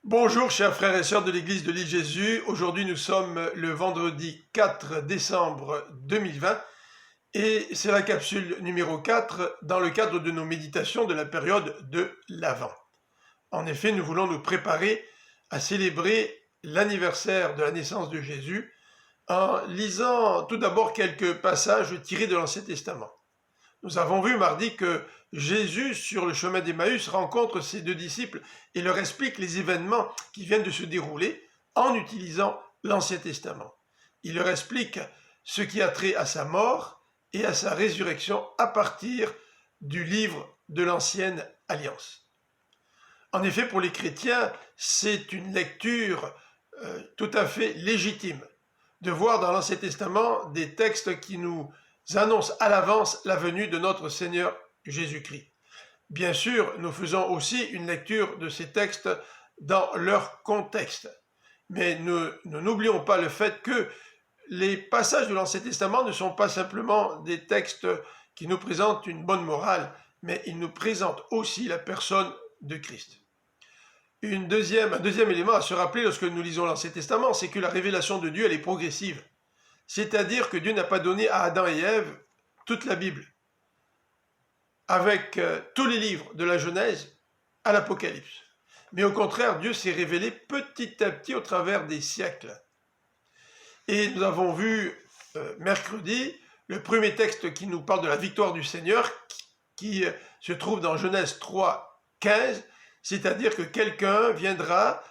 Bonjour chers frères et sœurs de l'église de l'île Jésus. Aujourd'hui nous sommes le vendredi 4 décembre 2020 et c'est la capsule numéro 4 dans le cadre de nos méditations de la période de l'Avent. En effet, nous voulons nous préparer à célébrer l'anniversaire de la naissance de Jésus en lisant tout d'abord quelques passages tirés de l'Ancien Testament. Nous avons vu mardi que Jésus, sur le chemin d'Emmaüs, rencontre ses deux disciples et leur explique les événements qui viennent de se dérouler en utilisant l'Ancien Testament. Il leur explique ce qui a trait à sa mort et à sa résurrection à partir du livre de l'Ancienne Alliance. En effet, pour les chrétiens, c'est une lecture tout à fait légitime de voir dans l'Ancien Testament des textes qui nous annonce à l'avance la venue de notre Seigneur Jésus-Christ. Bien sûr, nous faisons aussi une lecture de ces textes dans leur contexte, mais nous n'oublions pas le fait que les passages de l'Ancien Testament ne sont pas simplement des textes qui nous présentent une bonne morale, mais ils nous présentent aussi la personne de Christ. Un deuxième élément à se rappeler lorsque nous lisons l'Ancien Testament, c'est que la révélation de Dieu, elle est progressive. C'est-à-dire que Dieu n'a pas donné à Adam et Ève toute la Bible, avec tous les livres de la Genèse à l'Apocalypse. Mais au contraire, Dieu s'est révélé petit à petit au travers des siècles. Et nous avons vu mercredi le premier texte qui nous parle de la victoire du Seigneur, qui se trouve dans Genèse 3, 15, c'est-à-dire que quelqu'un viendra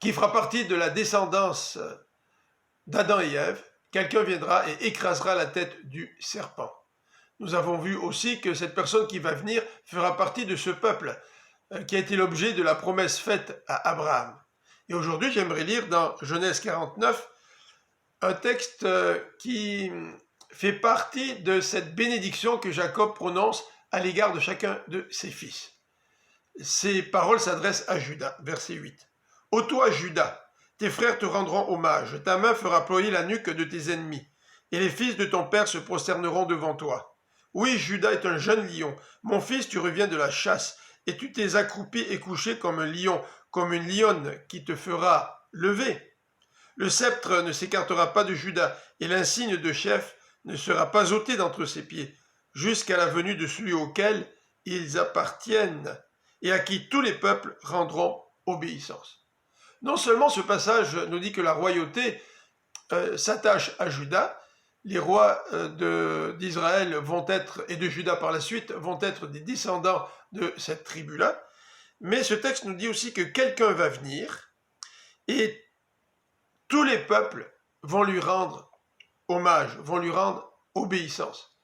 qui fera partie de la descendance d'Adam et Ève, quelqu'un viendra et écrasera la tête du serpent. Nous avons vu aussi que cette personne qui va venir fera partie de ce peuple qui a été l'objet de la promesse faite à Abraham. Et aujourd'hui, j'aimerais lire dans Genèse 49 un texte qui fait partie de cette bénédiction que Jacob prononce à l'égard de chacun de ses fils. Ces paroles s'adressent à Juda, verset 8. « Ô toi, Juda, tes frères te rendront hommage, ta main fera ployer la nuque de tes ennemis, et les fils de ton père se prosterneront devant toi. Oui, Juda est un jeune lion, mon fils, tu reviens de la chasse, et tu t'es accroupi et couché comme un lion, comme une lionne qui te fera lever. Le sceptre ne s'écartera pas de Juda, et l'insigne de chef ne sera pas ôté d'entre ses pieds, jusqu'à la venue de celui auquel ils appartiennent, et à qui tous les peuples rendront obéissance. » Non seulement ce passage nous dit que la royauté s'attache à Juda, les rois d'Israël vont être, et de Juda par la suite, vont être des descendants de cette tribu-là, mais ce texte nous dit aussi que quelqu'un va venir et tous les peuples vont lui rendre hommage, vont lui rendre obéissance.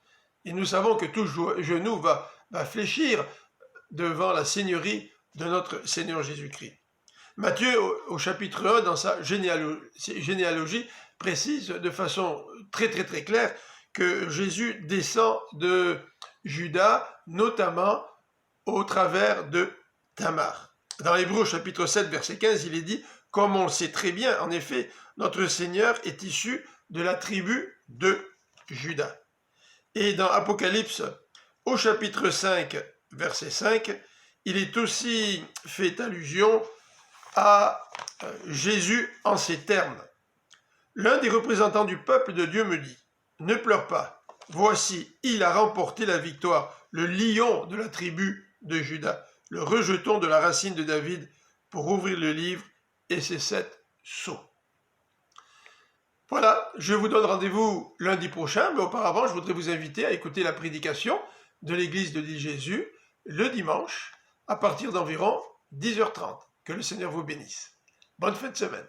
Et nous savons que tout genou va fléchir devant la seigneurie de notre Seigneur Jésus-Christ. Matthieu, au chapitre 1, dans sa généalogie, précise de façon très claire que Jésus descend de Juda, notamment au travers de Tamar. Dans Hébreux, chapitre 7, verset 15, il est dit « Comme on le sait très bien, en effet, notre Seigneur est issu de la tribu de Juda. » Et dans Apocalypse, au chapitre 5, verset 5, il est aussi fait allusion à Jésus en ces termes. L'un des représentants du peuple de Dieu me dit, « Ne pleure pas, voici, il a remporté la victoire, le lion de la tribu de Juda, le rejeton de la racine de David, pour ouvrir le livre et ses 7 sceaux. » Voilà, je vous donne rendez-vous lundi prochain, mais auparavant, je voudrais vous inviter à écouter la prédication de l'église de l'île Jésus le dimanche, à partir d'environ 10h30. Que le Seigneur vous bénisse. Bonne fin de semaine.